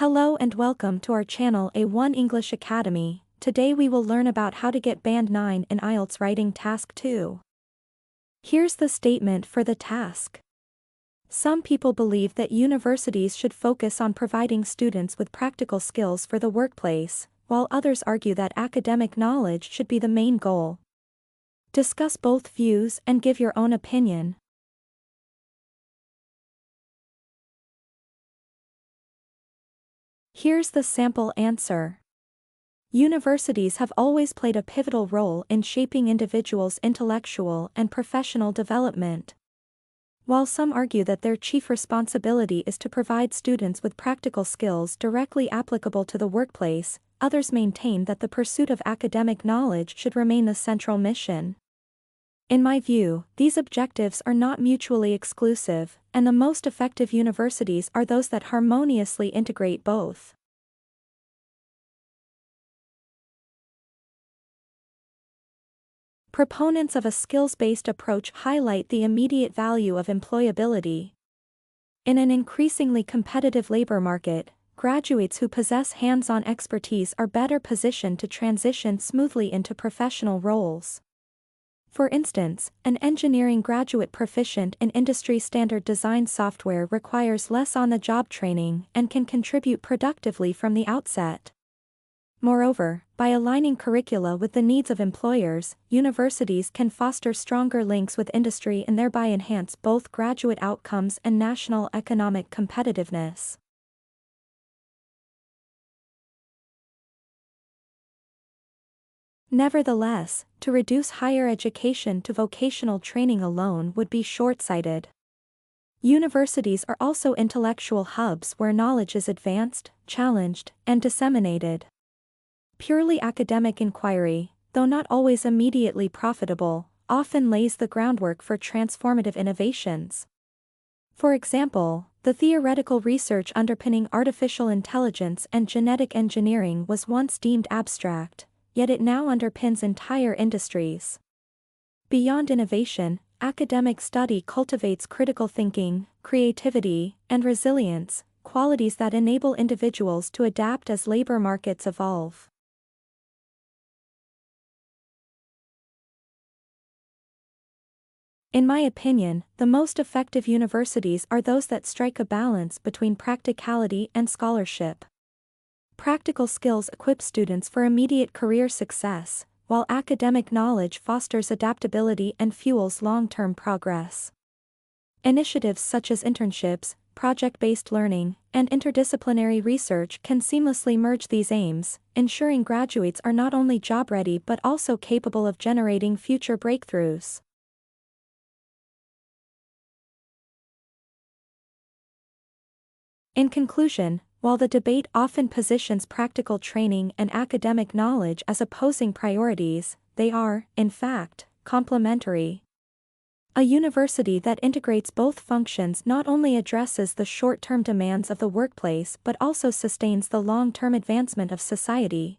Hello and welcome to our channel A1 English Academy. Today we will learn about how to get Band 9 in IELTS Writing Task 2. Here's the statement for the task. Some people believe that universities should focus on providing students with practical skills for the workplace, while others argue that academic knowledge should be the main goal. Discuss both views and give your own opinion. Here's the sample answer. Universities have always played a pivotal role in shaping individuals' intellectual and professional development. While some argue that their chief responsibility is to provide students with practical skills directly applicable to the workplace, others maintain that the pursuit of academic knowledge should remain the central mission. In my view, these objectives are not mutually exclusive, and the most effective universities are those that harmoniously integrate both. Proponents of a skills-based approach highlight the immediate value of employability. In an increasingly competitive labor market, graduates who possess hands-on expertise are better positioned to transition smoothly into professional roles. For instance, an engineering graduate proficient in industry-standard design software requires less on-the-job training and can contribute productively from the outset. Moreover, by aligning curricula with the needs of employers, universities can foster stronger links with industry and thereby enhance both graduate outcomes and national economic competitiveness. Nevertheless, to reduce higher education to vocational training alone would be short-sighted. Universities are also intellectual hubs where knowledge is advanced, challenged, and disseminated. Purely academic inquiry, though not always immediately profitable, often lays the groundwork for transformative innovations. For example, the theoretical research underpinning artificial intelligence and genetic engineering was once deemed abstract, yet it now underpins entire industries. Beyond innovation, academic study cultivates critical thinking, creativity, and resilience, qualities that enable individuals to adapt as labor markets evolve. In my opinion, the most effective universities are those that strike a balance between practicality and scholarship. Practical skills equip students for immediate career success, while academic knowledge fosters adaptability and fuels long-term progress. Initiatives such as internships, project-based learning, and interdisciplinary research can seamlessly merge these aims, ensuring graduates are not only job-ready but also capable of generating future breakthroughs. In conclusion, while the debate often positions practical training and academic knowledge as opposing priorities, they are, in fact, complementary. A university that integrates both functions not only addresses the short-term demands of the workplace but also sustains the long-term advancement of society.